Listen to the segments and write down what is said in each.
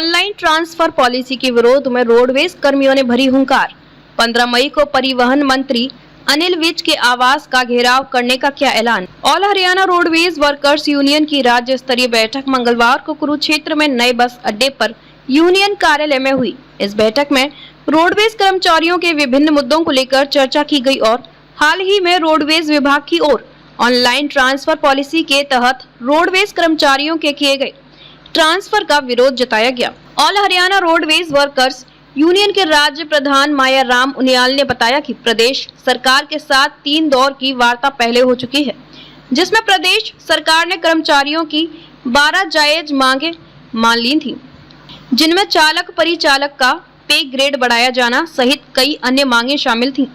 Online transfer policy के विरोध में रोडवेज कर्मियों ने भरी हुंकार। 15 मई को परिवहन मंत्री अनिल विज के आवास का घेराव करने का किया ऐलान। All Haryana roadways workers union की राज्य स्तरीय बैठक मंगलवार को कुरुक्षेत्र में नए बस अड्डे पर यूनियन कार्यालय में हुई। इस बैठक में रोडवेज कर्मचारियों के विभिन्न मुद्दों को लेकर चर्चा की गई और हाल ही में रोडवेज विभाग की ओर ऑनलाइन ट्रांसफर पॉलिसी के तहत रोडवेज कर्मचारियों के किए गए ट्रांसफर का विरोध जताया गया। All Haryana roadways workers union के राज्य प्रधान माया राम उनियाल ने बताया कि प्रदेश सरकार के साथ 3 दौर की वार्ता पहले हो चुकी है, जिसमें प्रदेश सरकार ने कर्मचारियों की 12 जायज मांगे मान ली थी, जिनमें चालक परिचालक का पे ग्रेड बढ़ाया जाना सहित कई अन्य मांगे शामिल थीं।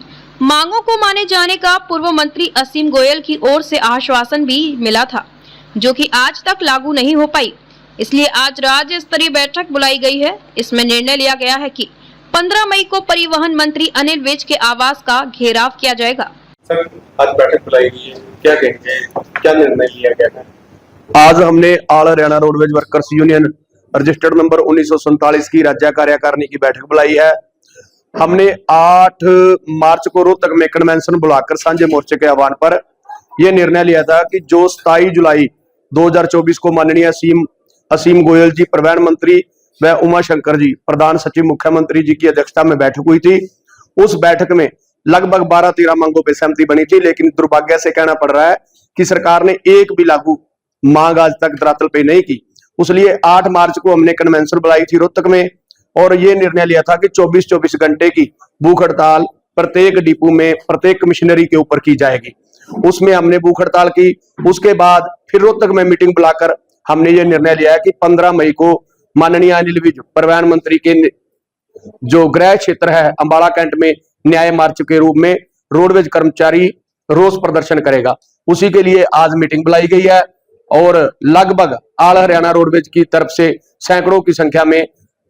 मांगों को माने जाने का पूर्व मंत्री असीम गोयल की ओर से आश्वासन भी मिला था, जो कि आज तक लागू नहीं हो पाई। इसलिए आज राज्य स्तरीय बैठक बुलाई गई है। इसमें निर्णय लिया गया है कि 15 मई को परिवहन मंत्री अनिल विज के आवास का घेराव किया जाएगा। सर, आज बैठक बुलाई गई है, क्या कहेंगे, क्या निर्णय लिया गया है? आज हमने all Haryana roadways workers union registered number 1947 की राज्य कार्यकारिणी की बैठक बुलाई है। हमने 8 मार्च को रोहतक में कन्वेंशन बुलाकर साझे मोर्चे के आह्वान पर यह निर्णय लिया था कि जो 27 जुलाई 2024 को माननीय असीम गोयल जी परिवहन मंत्री व उमा शंकर जी प्रधान सचिव मुख्यमंत्री जी की अध्यक्षता में बैठक हुई थी। उस बैठक में लगभग 12-13 मांगों पर सहमति बनी थी, लेकिन दुर्भाग्य से कहना पड़ रहा है कि सरकार ने एक भी लागू मांग आज तक धरातल पे नहीं की। इसलिए 8 मार्च को हमने कन्वेंशन बुलाई थी रोहतक में और ये निर्णय लिया था कि 24-24 घंटे की भूख हड़ताल प्रत्येक डिपो में प्रत्येक कमिश्नरी के ऊपर की जाएगी। उसमें हमने भूख हड़ताल की। उसके बाद फिर रोहतक में मीटिंग बुलाकर हमने ये निर्णय लिया है कि 15 मई को माननीय अनिल विज परिवहन मंत्री के जो गृह क्षेत्र है अंबाला कैंट में न्याय मार्च के रूप में रोडवेज कर्मचारी रोष प्रदर्शन करेगा। उसी के लिए आज मीटिंग बुलाई गई है और लगभग ऑल हरियाणा रोडवेज की तरफ से सैकड़ों की संख्या में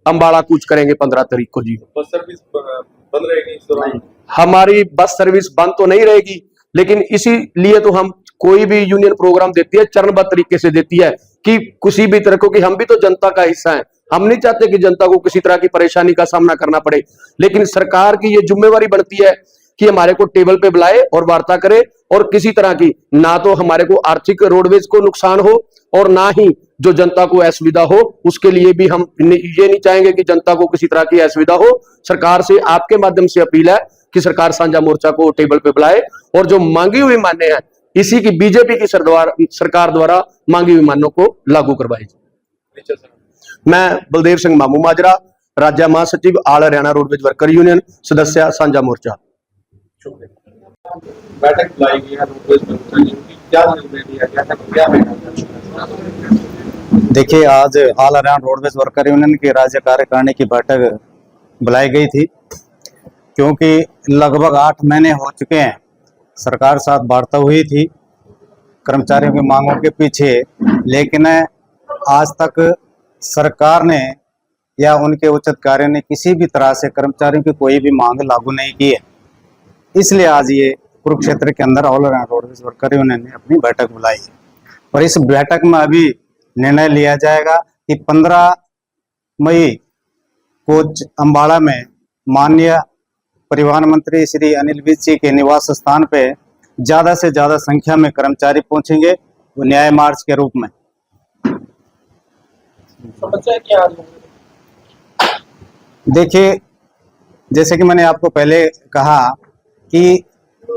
अंबाला कूच करेंगे 15 तारीख को। जी, बस सर्विस बंद रहेगी इस दौरान? हमारी बस सर्विस बंद तो नहीं रहेगी, लेकिन इसीलिए तो हम कोई भी यूनियन प्रोग्राम देती है चरणबद्ध तरीके से देती है कि किसी भी तरह को, कि हम भी तो जनता का हिस्सा है। हम नहीं चाहते कि जनता को किसी तरह की परेशानी का सामना करना पड़े, लेकिन सरकार की ये जिम्मेवारी बनती है कि हमारे को टेबल पे बुलाए और वार्ता करे और किसी तरह की ना तो हमारे को आर्थिक रोडवेज को नुकसान हो और ना ही जो जनता को असुविधा हो। उसके लिए भी हम ये नहीं चाहेंगे कि जनता को किसी तरह की असुविधा हो। सरकार से आपके माध्यम से अपील है कि सरकार साझा मोर्चा को टेबल पे बुलाए और जो मांगी हुई मान्य है इसी की बीजेपी की सरकार द्वारा मांगी हुई मान्यों को लागू करवाए। मैं बलदेव सिंह मामू माजरा, राज्य महासचिव all Haryana roadways worker union, सदस्य साझा मोर्चा। बैठक बुलाई गई है रोडवेज कर्मचारियों की, क्या निर्णय लिया गया है, क्या है? देखिए, आज all Haryana roadways worker union की राज्य कार्यकारिणी की बैठक बुलाई गई थी, क्योंकि लगभग 8 महीने हो चुके हैं सरकार साथ वार्ता हुई थी कर्मचारियों की मांगों के पीछे, लेकिन आज तक सरकार ने या उनके उच्च अधिकारियों ने किसी भी तरह से कर्मचारियों की कोई भी मांग लागू नहीं की है। इसलिए आज ये कुरुक्षेत्र के अंदर all Haryana roadways worker union ने अपनी बैठक बुलाई है और इस बैठक में अभी निर्णय लिया जाएगा कि 15 मई को अंबाला में माननीय परिवहन मंत्री श्री अनिल विज जी के निवास स्थान पे ज्यादा से ज्यादा संख्या में कर्मचारी पहुंचेंगे, वो न्याय मार्च के रूप में। समस्या क्या है? देखिए, जैसे कि मैंने आपको पहले कहा कि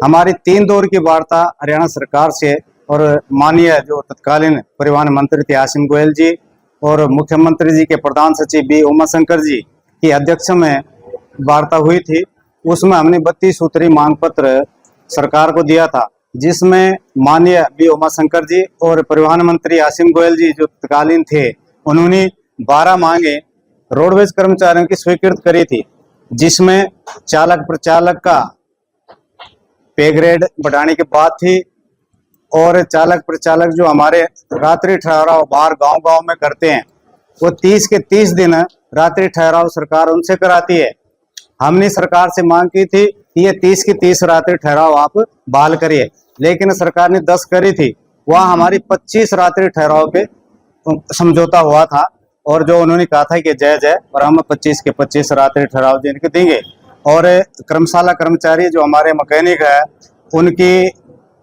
हमारी 3 दौर की वार्ता हरियाणा सरकार से और माननीय जो तत्कालीन परिवहन मंत्री थे असीम गोयल जी और मुख्यमंत्री जी के प्रधान सचिव बी उमा शंकर जी की अध्यक्ष में वार्ता हुई थी। उसमें हमने 32 सूत्री मांग पत्र सरकार को दिया था, जिसमें माननीय बी उमा शंकर जी और परिवहन मंत्री असीम गोयल जी जो तत्कालीन थे, उन्होंने 12 मांगे रोडवेज कर्मचारियों की स्वीकृत करी थी, जिसमें चालक प्रचालक का पे ग्रेड बढ़ाने की बात थी और चालक प्रचालक जो हमारे रात्रि ठहराव बाहर गांव-गांव में करते हैं, वो 30 के 30 दिन रात्रि ठहराव सरकार उनसे कराती है। हमने सरकार से मांग की थी कि ये 30 की 30 रात्रि ठहराव आप बहाल करिए, लेकिन सरकार ने 10 करी थी। वहाँ हमारी 25 रात्रि ठहराव पे समझौता हुआ था और जो उन्होंने कहा था कि जायज है, और हम 25 के 25 रात्रि ठहराव दिन के देंगे। और कर्मशाला कर्मचारी जो हमारे मैकेनिक है, उनकी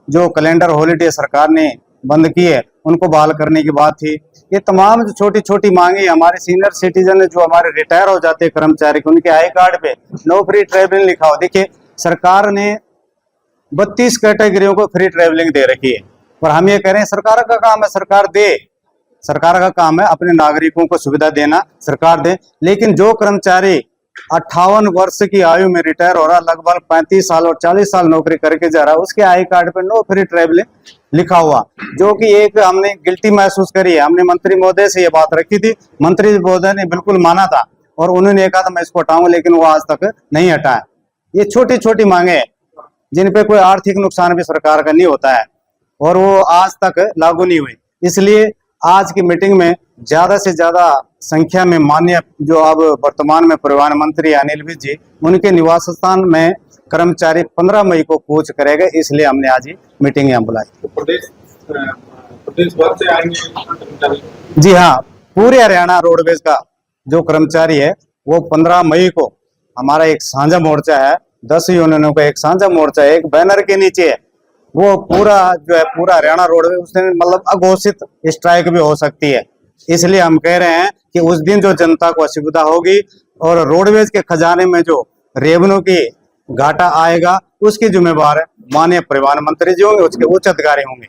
जो कैलेंडर हॉलीडे सरकार ने बंद की है, उनको बहाल करने की बात थी। ये तमाम जो छोटी छोटी मांगे, हमारे सीनियर सिटीजन जो हमारे रिटायर हो जाते हैं कर्मचारी, उनके आई कार्ड पे नो फ्री ट्रेवलिंग लिखा हो। देखिए, सरकार ने 32 कैटेगरियों को फ्री ट्रेवलिंग दे रखी है, और हम ये कह रहे हैं सरकार का काम है, सरकार दे, सरकार का काम है अपने नागरिकों को सुविधा देना, सरकार दे। लेकिन जो कर्मचारी 58 वर्ष की आयु में रिटायर हो रहा, लगभग 35 साल और 40 साल नौकरी करके जा रहा है, उसके आई कार्ड पे नो फ्री ट्रेवलिंग लिखा हुआ, जो कि एक हमने गिल्टी महसूस करी है। हमने मंत्री महोदय से ये बात रखी थी, मंत्री महोदय ने बिल्कुल माना था, और उन्होंने कहा था मैं इसको हटाऊंगा, लेकिन वो आज तक नहीं हटाया। ये छोटी छोटी मांगे हैं जिन पे कोई आर्थिक नुकसान भी सरकार का नहीं होता है, और वो आज तक लागू नहीं हुई। इसलिए आज की मीटिंग में ज्यादा से ज्यादा संख्या में माननीय जो अब वर्तमान में परिवहन मंत्री अनिल विज जी, उनके निवास स्थान में कर्मचारी 15 मई को कूच करेगा, इसलिए हमने आज ही मीटिंग यहाँ बुलाई। तो प्रदेश भर से आएंगे कर्मचारी? जी हाँ, पूरे हरियाणा रोडवेज का जो कर्मचारी है वो 15 मई को, हमारा एक साझा मोर्चा है, 10 यूनियनों का एक साझा मोर्चा है, एक बैनर के नीचे है, वो पूरा जो है पूरा हरियाणा रोडवेज, उसमें मतलब अघोषित स्ट्राइक भी हो सकती है। इसलिए हम कह रहे हैं कि उस दिन जो जनता को असुविधा होगी और रोडवेज के खजाने में जो रेवेन्यू की घाटा आएगा, उसकी जिम्मेवार माननीय परिवहन मंत्री जी होंगे, उसके उच्च अधिकारी होंगे।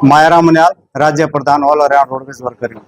मायाराम मुनियाल, राज्य प्रधान ऑल हरियाणा रोडवेज वर्कर।